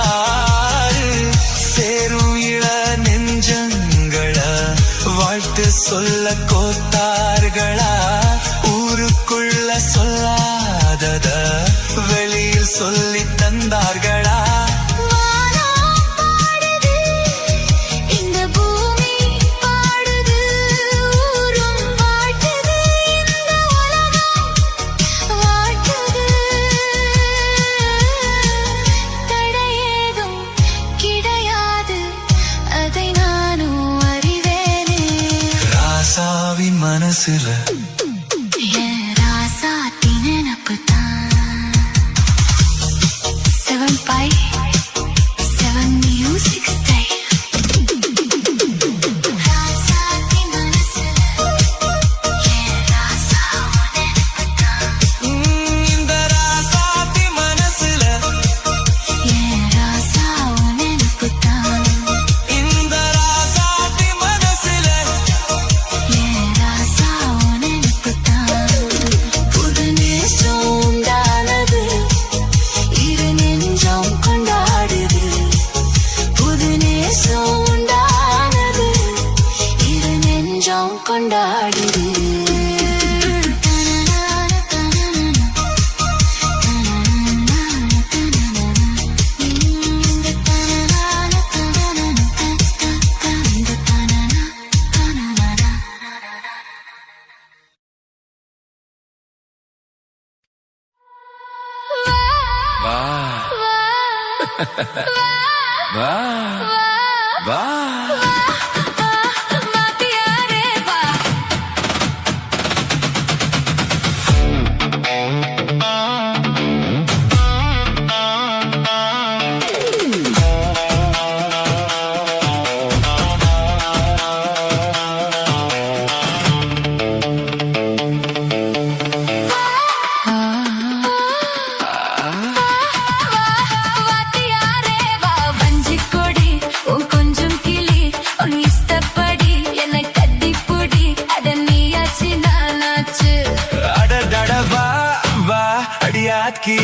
பாரு. சேரும் இள நெஞ்சங்கள வாழ்த்து சொல்ல கோத்தார்களா? ஊருக்குள்ள சொல்லாதத வெளியில் சொல்லி தந்தார்களா? ராசாவின் மனசுல ராசாத்தி நினப்புதான் 7/7 மியூசிக் ஸ்டைல். ராசாத்தி மனசுல ராசா நினப்புதான். இந்த ராசாத்தி மனசுல ராசா நினப்புதான். இந்த ராசாத்தி மனசுல ராசா நினப்புதான். புது நேசம் உண்டானது, இரு நெஞ்சம் கொண்டாடுது. புது நேசம் உண்டானது, இரு நெஞ்சம் கொண்டாடுது. வா வா வா அடியாத்தி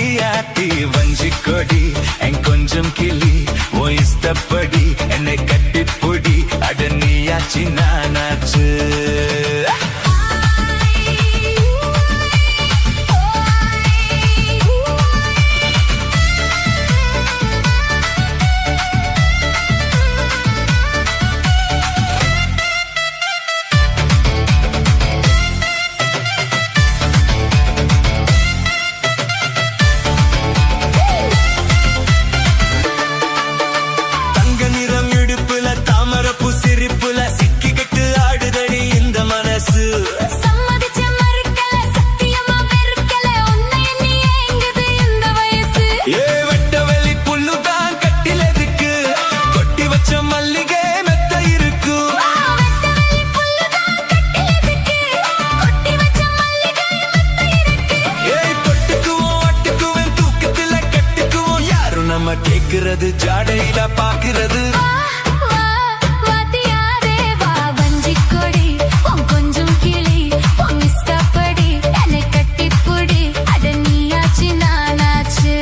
வஞ்சிக்கொடி என் கொஞ்சம் கிளி ஓ இஷ்டப்படி என்னை கட்டிப்பொடி அட நீயாச்சி நானாச்சு. கேக்குறது ஜாடையில பாக்குறது கொஞ்சம் கிளி இஷ்டப்படி என்னை கட்டிப்புடி அட நீயாச்சு நானாச்சு.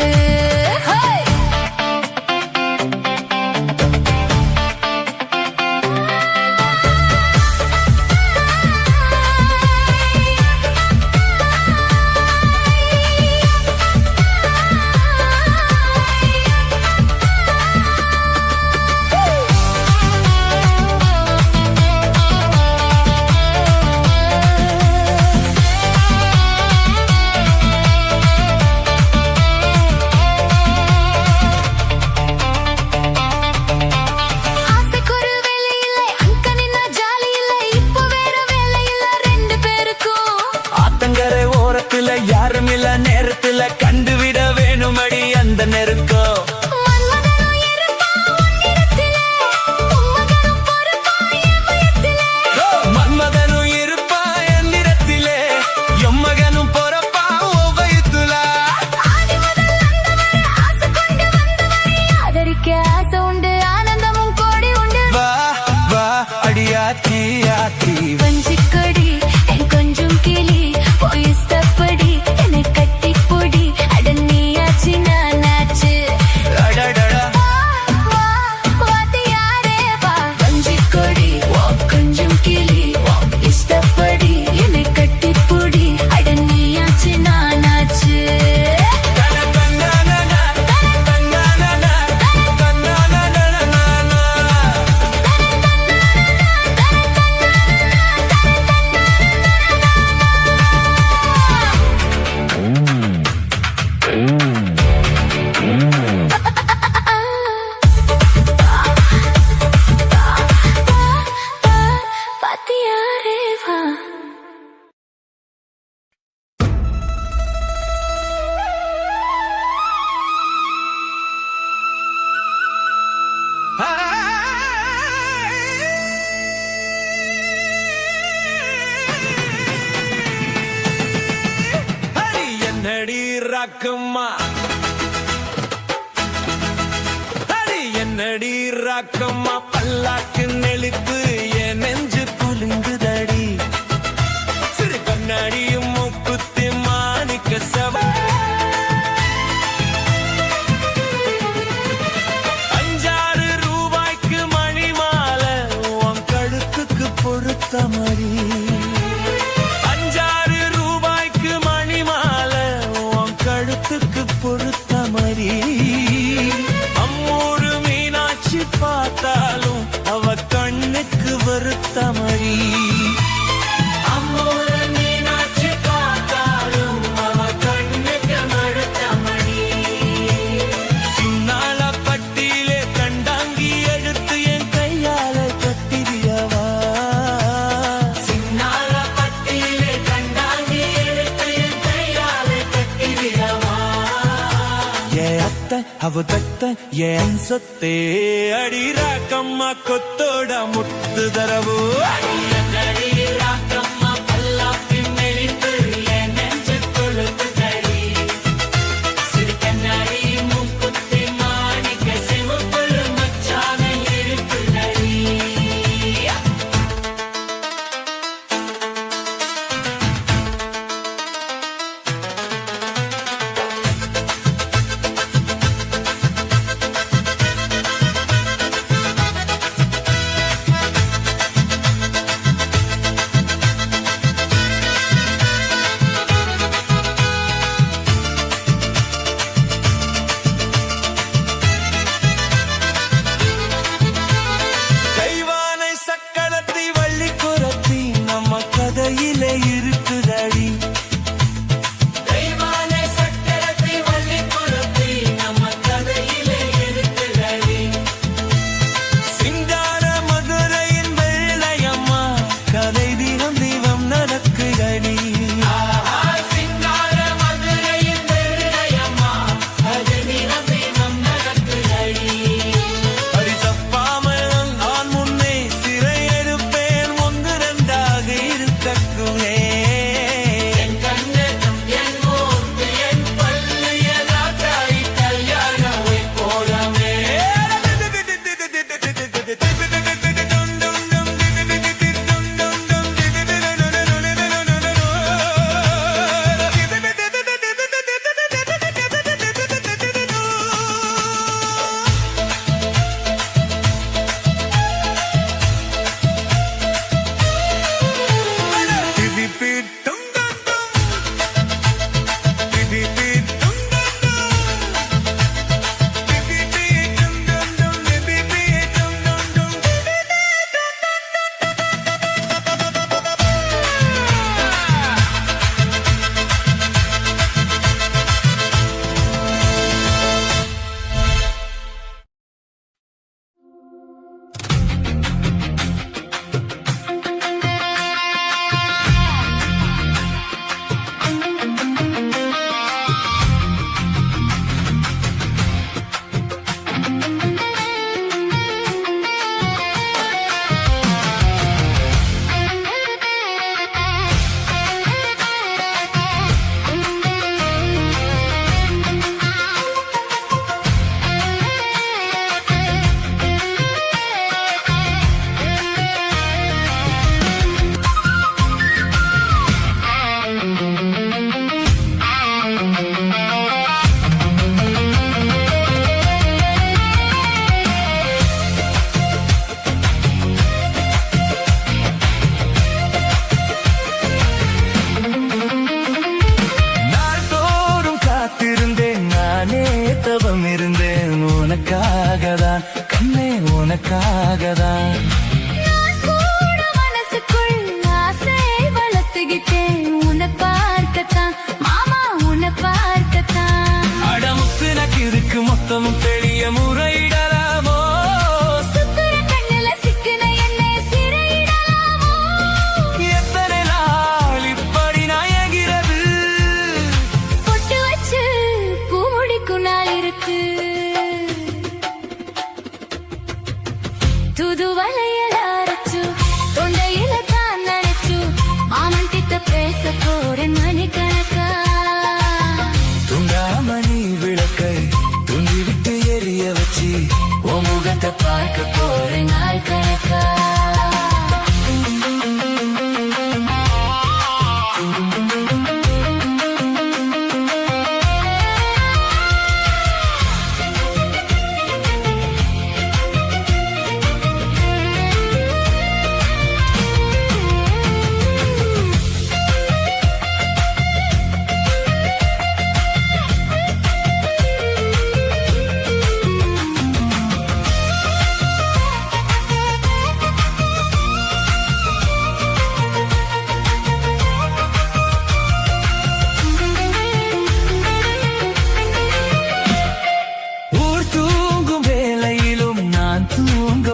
ராக்கம்மா அடி என்னடி ராக்கம்மா பல்லாக்கு நெளிப்பு என் நெஞ்சு குலுங்குதடி சிறு கண்ணாடியும் மூக்குத்தி மாணிக்க சவ ₹5 மணி மாலை உன் கழுத்துக்கு பொறுத்த மாதிரி ₹5 மணி மாலை உன் கழுத்துக்கு பொறுத்த மாதிரி அம்மூரு மீனாட்சி பார்த்தாலும் அவ கண்ணுக்கு வருத்த மாதிரி அம்மூரு மீனாட்சி பார்த்தாலும் அவ கண்ணுக்கு வருத்த மாதிரி சின்னால பட்டியிலே கண்டாங்கி எடுத்து என் கையால கட்டிரியவா சின்னால பட்டியிலே கண்டாங்கி எடுத்து என் கையால கட்டிரியவா ஏன் அத்தை அவ தத்த ஏன் சொத்தே அடி ராக்கம்மா கொத்தோட முத்து தரவு அடி ராக்கம்மா பல்லாக்கு நெளிப்பு என் நெஞ்சு கொழுத்துதடி சிறு கண்ணாடி மூக்குத்தி மாணிக்க சிவப்புள் மச்சான இருக்குதடி கைவானை சக்களத்தி வள்ளி குரத்தி நம்ம கதையிலே இருக்குதடி கைவானை சக்களத்தி வள்ளி குரத்தி நம்ம கதையிலே இருக்குதடி சிங்கார மதுரையின் வெள்ளையம்மா கதை தினம் தீபம் நடக்குதடி சிங்கார மதுரையின் வெள்ளையம்மா கதை தினம் தீபம் நடக்குதடி அடி தப்பாமல் நான் முன்னே சிறையெடுப்பேன் ஒன்று ரெண்டாக இருக்கக்குமே என் கண்ணு என் மூக்கு என் பல்லு எதாக்காய் கல்யாணம் போலமே தவம் இருந்தேன் உனக்காகதான் கண்ணே உனக்காகதான் நான் கூட மனசுக்குள் ஆசை வளர்த்துக்கிட்டேன் உன்னை பார்க்கத்தான் மாமா உன்னை பார்க்கத்தான் அடமுத்து நக்கு இருக்கு மொத்தமும் தெளிய முறையிடலாமோ சுத்துற கண்ணுல சிக்கின என்னை சிறையிடலாமோ எத்தனை நாள் இப்படி நாயகிறது பொட்டு வச்சு பூ முடிக்கும் நாள் இருக்கு தூது வலையில அரைச்சு தொண்டையில தான் நினைச்சு மாமன் கிட்ட பேச போறேன் மணிக்கணக்கா துண்டா உன் முகத்தை பார்க்க போறேன் நாள் கணக்கா.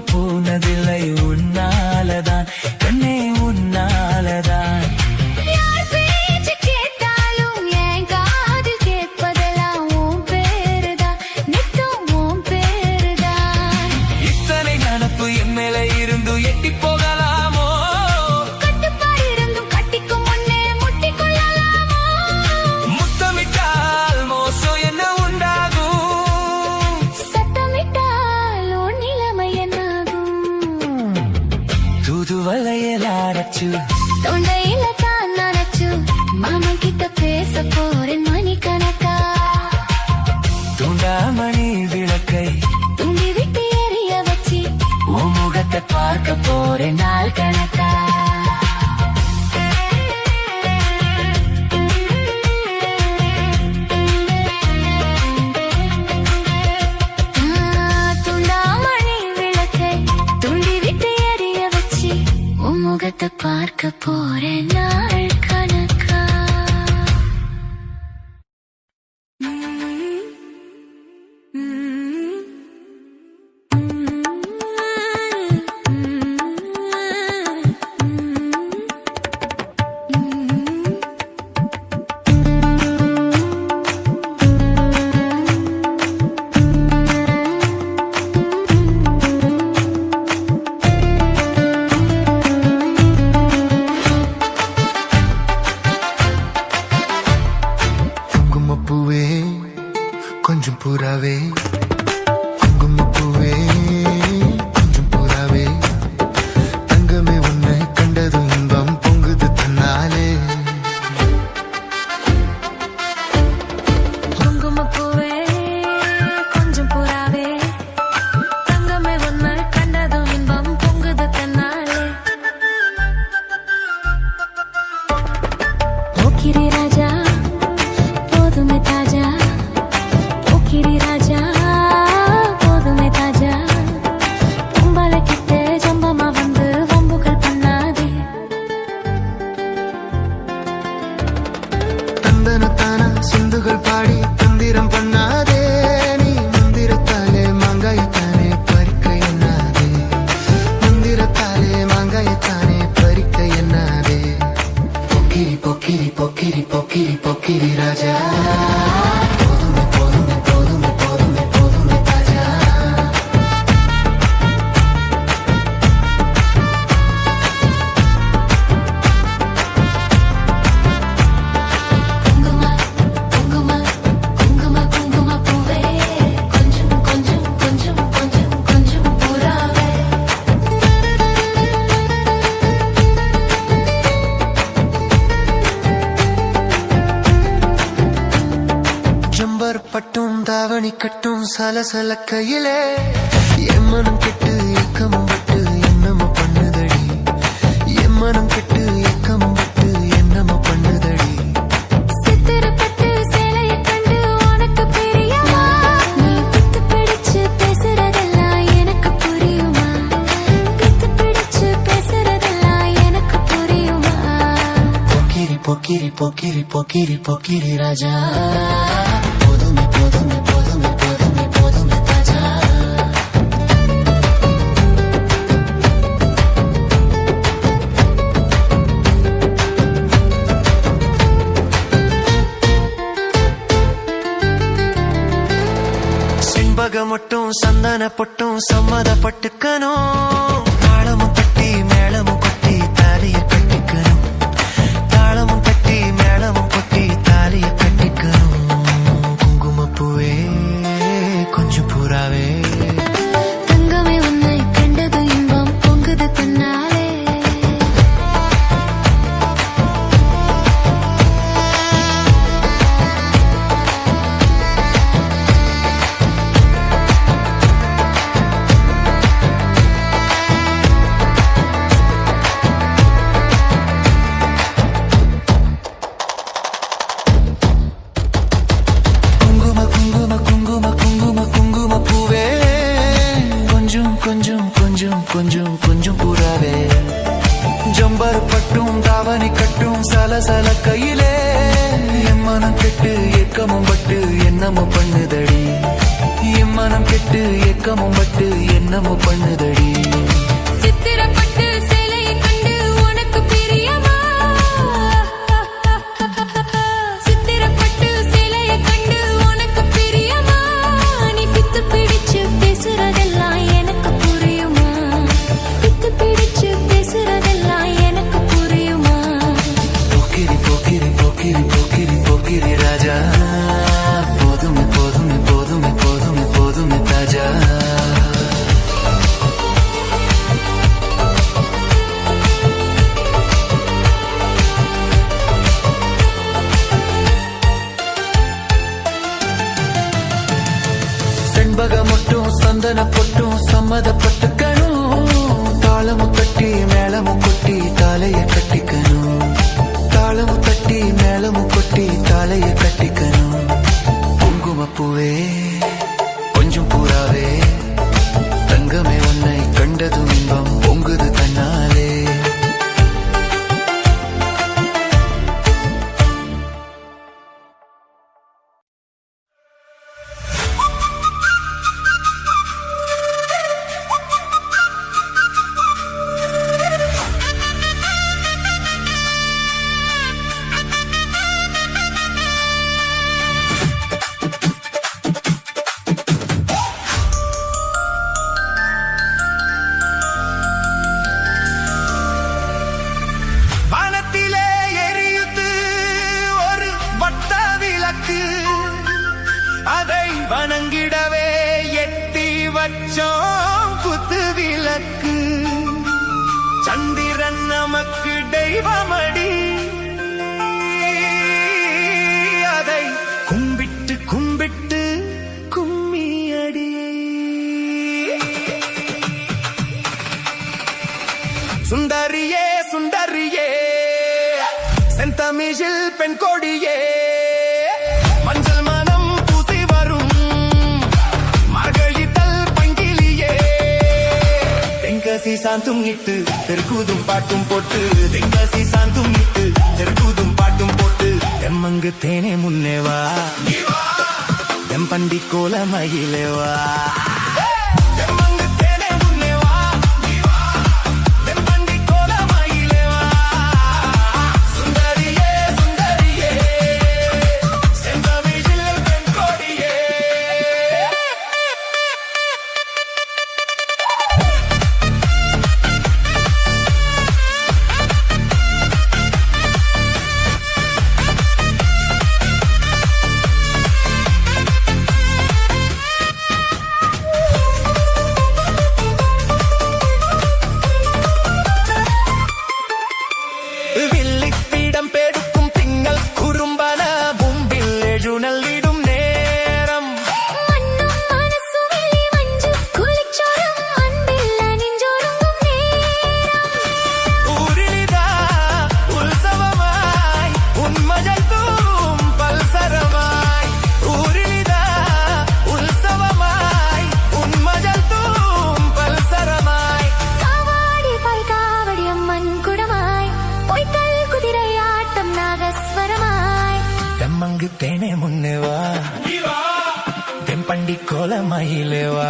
போனதில்லை உன்னாலதான் கண்ணே உன்னாலதான். யார் பேச்சு கேட்டாலும் என் காதில் கேட்பதெல்லாம் உன் பேருதான், நித்தம் உன் பேருதான். இத்தனை நினப்பு என் மேல இருந்து எட்டி போகலாமோ? கட்டுப்பாடு இருந்தும் கட்டிக்கும் முன்னே முட்டிக்கொள்ளலாமோ? முத்தமிட்டால் மோசம் என்ன உண்டாகும்? சத்தமிட்டால் உன் நிலைமை என்னாகும்? தூதுவளையல் அரைச்சு தொண்டையில தான் நனைச்சு மாமன் கிட்ட பேச போறேன் மணிக்கணக்கா. தூண்டாமணி விளக்கை தூண்டி விட்டு எரிய வச்சு உன் முகத்தை பார்க்க போறேன் நாள் கணக்கா. துண்டாமணி விளக்கை தூண்டி விட்டு எரிய வச்சு உன் முகத்தை பார்க்க போறேன் நாள் கணக்கா. குங்குமப்பூவே கொஞ்சம் புறாவே, குங்குமப்பூவே கொஞ்சம் புறாவே, தங்கமே உன்னை கண்டதும் இன்பம் பொங்குது தன்னாலே. குங்குமப்பூவே கொஞ்சம் புறாவே, தங்கமே உன்னை கண்டதும் இன்பம் பொங்குது தன்னாலே. போக்கிரி ராஜா போதுமே தாஜா, போக்கிரி ராஜா போதுமே தாஜா. கும்பல கிட்ட ஜம்பமா வந்து வம்புகள் பண்ணாதே. தந்தனத்தானா சிந்துகள் பாடி தந்திரம் பண்ணாதே, நீ மந்திரத்தாலே மாங்காயத்தானே பறிக்க எண்ணாதே, மந்திரத்தாலே மாங்காயத்தானே பறிக்க எண்ணாதே. பொக்கிரி பொக்கிரி பொக்கிரி பொக்கிரி பொக்கிரி ராஜா, போதுமே போதுமே போதுமே போதுமே போதுமே தாஜா. குங்கும குங்கும குங்கும குங்கும பூவே கொஞ்சம் கொஞ்சம் கொஞ்சம் கொஞ்சம் கொஞ்சம் புறாவே. ஜம்பர் பட்டும் தாவணி கட்டும் சலசல கையிலே எம்மனம் கெட்டு ஏக்கமும் பட்டு என்னமோ பண்ணுதடி, எம்மனம் கெட்டு ஏக்கமும் பட்டு என்னமோ பண்ணுதடி. சித்திரப்பட்டு சேலைய கண்டு உனக்கு பிரியமா? நீ பித்து பிடிச்சு பேசுறதெல்லாம் எனக்கு புரியுமா? பித்து பிடிச்சு பேசுறதெல்லாம் எனக்கு புரியுமா? பொக்கிரி பொக்கிரி பொக்கிரி பொக்கிரி பொக்கிரி ராஜா, போதுமே போதுமே போதுமே போதுமே போதுமே தாஜா. செண்பக மட்டும் சந்தன பொட்டும் சம்மதப்பட்டுக்கணும், தாளமும் தட்டி மேளமும் கொட்டி தாலிய கட்டிக்கணும், தாளமும் தட்டி மேளமும் கொட்டி தாலிய கட்டிக்கணும். குங்குமப்பூவே கொஞ்சம் புறாவே, சலசல கையிலே என் மனம் கெட்டு ஏக்கமும் பட்டு என்னமோ பண்ணுதடி என் மனம் கெட்டு ஏக்கமும் பட்டு என்னமோ பண்ணுதடி சித்திரப்பட்டு சேலையை கண்டு உனக்கு பிரியமா சித்திரப்பட்டு சேலையை கண்டு உனக்கு பிரியமா நீ பித்து பிடிச்சு பேசுறதெல்லாம் எனக்கு புரியுமா பித்து பிடிச்சு பேசுறதெல்லாம் எனக்கு புரியுமா போக்கிரி போக்கிரி போக்கிரி போக்கிரி போக்கிரி ராஜா போதுமே போதுமே போதுமே போதுமே போதுமே தாஜா செண்பகமொட்டும் சந்தன பொட்டும் சம்மதப்பட்டுக்கணும் தாளமும் தட்டி மேளமும் கொட்டி தாலைய கட்டிக்கணும் தாளமும் தட்டி மேளமும் கொட்டி தாலைய கட்டிக்கணும் குங்குமப்பூவே கொஞ்சம் பூராவே தங்கமே உன்னை கண்டதும் இன்பம் பொங்குது தன்னாலே வானத்திலே எரியுது ஒரு வட்ட விளக்கு அதை வணங்கிடவே எட்டி வச்சோம் குத்து விளக்கு சந்திரன் நமக்கு தெய்வமடி அதை கும்பிட்டு கும்பிட்டு கும்மியடி சுந்தரியே சுந்தரியே செந்தமிழில் பெண் கொடியே மஞ்சள் மனம் பூசி வரும் மார்கழித்தல் பங்கிலியே தெங்கசி சாந்தும் இட்டு தெற்குதும் பாட்டும் போட்டு தெங்கசி சாந்தும் இட்டு தெற்குதும் பாட்டும் போட்டு தெம்மங்கு தேனே முன்னேவா தெம்பண்டி கோல மகிழேவா தேனே முன்னேவா தெம்பண்டி கோல மகிழேவா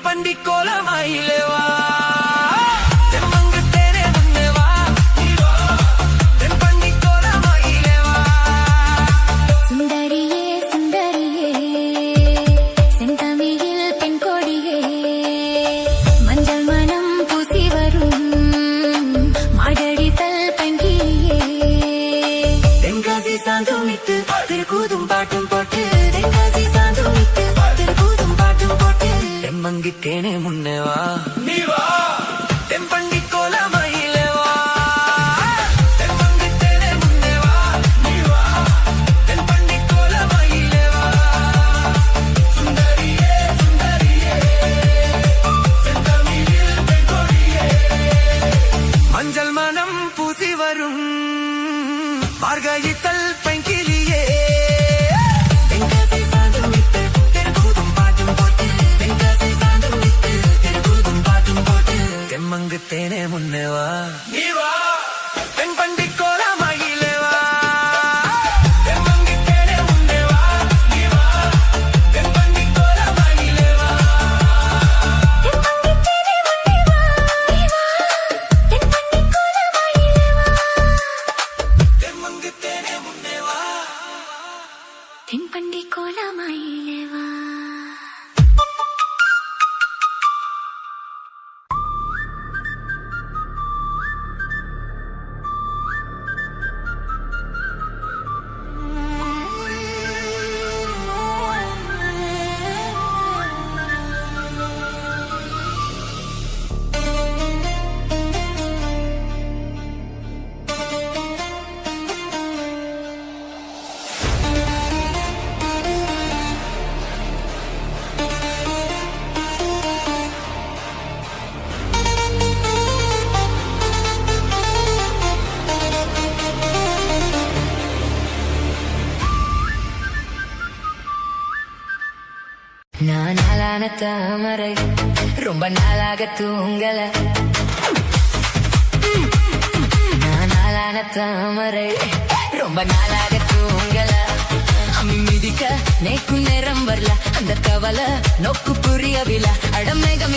தென்பண்டி கோலமாயிலே வா தெம்மங்கு தேனே முன்னே வா தென்பண்டி கோலமாயிலே வா சுந்தரியே சுந்தரியே செந்தமிழில் பெண் கொடியே மஞ்சள் மனம் பூசி வரும் மாடடித்தல் பங்கிலியே தென்காசி சாந்துமிட்டு திருக்கூதும் பாட்டும் போட்டு தென்காசி சாந்துமிட்டு திருக்கூதும் பாட்டும் போட்டு தெம்மங்கு தேனே முன்னே வா தென்பண்டி கோலமாயிலே வா தெம்மங்கு தேனே முன்னே வா தென்பண்டி கோலமாயிலே வா சுந்தரியே சுந்தரியே செந்தமிழில் பெண் கொடியே மஞ்சள் மனம் பூசி வரும் மார்கழித்தல் பைங்கிலியே தென்காசி சாந்துமிட்டு திருக்கூதும் பாட்டும் போட்டு தென்காசி சாந்துமிட்டு திருக்கூதும் பாட்டும் போட்டு தெம்மங்கு தேனே முன்னே வா தென்பண்டி கோலமாயிலே வா தெம்மங்கு தேனே முன்னே வா தென்பண்டி கோலமாயிலே வா தெம்மங்கு தேனே முன்னே வா தென்பண்டி கோலமாயிலே வா நான் நாளான தாமரை ரொம்ப நாளாக தூங்கல நான் நாளான தாமரை ரொம்ப நாளாக தூங்கல அம்மி மிதிக்க நேக்கு நேரம் வரல அந்த கவலை நோக்கு புரியவில்லை அட மேகம்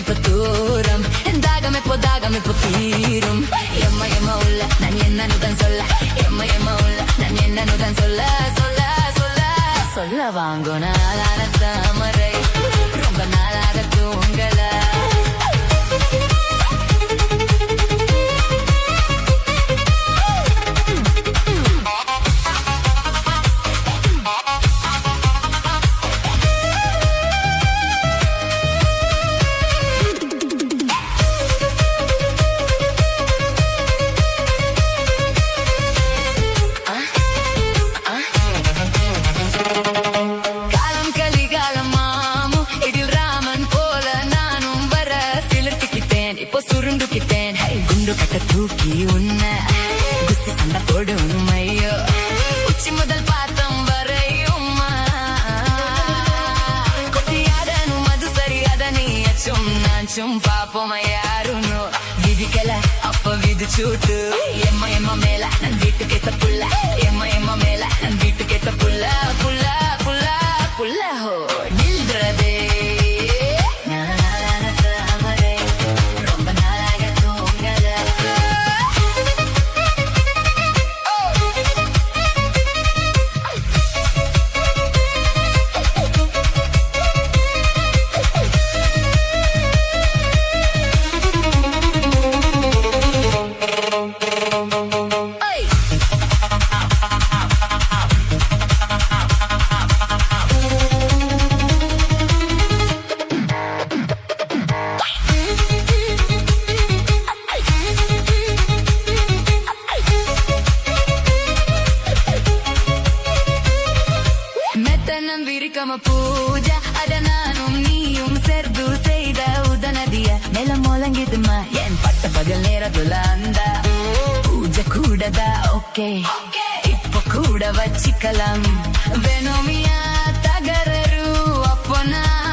இப்ப தூரம் தாகம் இப்போ தீரும் எம்ம உள்ள நான் என்னன்னு சொல்ல எம்ம உள்ள நான் என்னன்னு சொல்ல சொல்ல சொல்ல சொல்ல வாங்கோ நாளான தாமரை ரொம்ப நாளாக தூங்கல காலம் கலிகாலம் மாமு இதில் ராமன் போல நானும் வர சிலிர்த்துக்கிட்டேன் இப்போ சுருண்டுக்கிட்டேன் குண்டு கட்ட தூக்கி உன்ன குஸ்தி சண்டை போடு உண்மையோ உச்சி முதல் பாத்தம் வரையும் கொட்டியாதனும் அது சரி அதனை அச்சும் நாச்சும் பாப்போம் யாருன்னு விதிக்கல அப்ப விதிச்சுட்டு எம்ம மேல நன் வீட்டுக்கேத்த புள்ள எம்ம மேல நன் வீட்டுக்கேத்த புள்ள புள்ள புள்ள புள்ள ஹோ நில்றதே நாளான தாமரை ரொம்ப நாளாக தூங்கல மெத்தனம் விரிக்கம பூஜை அத நானும் நீயும் சேர்ந்து செய்த உதனதிய மேல முழங்கிதுமா என் பட்ட பகல் நேரத்துல அந்த பூஜை கூடதா ஓகே இப்ப கூட வச்சிக்கலாம் வேணுமியா தகரரு அப்போ நான்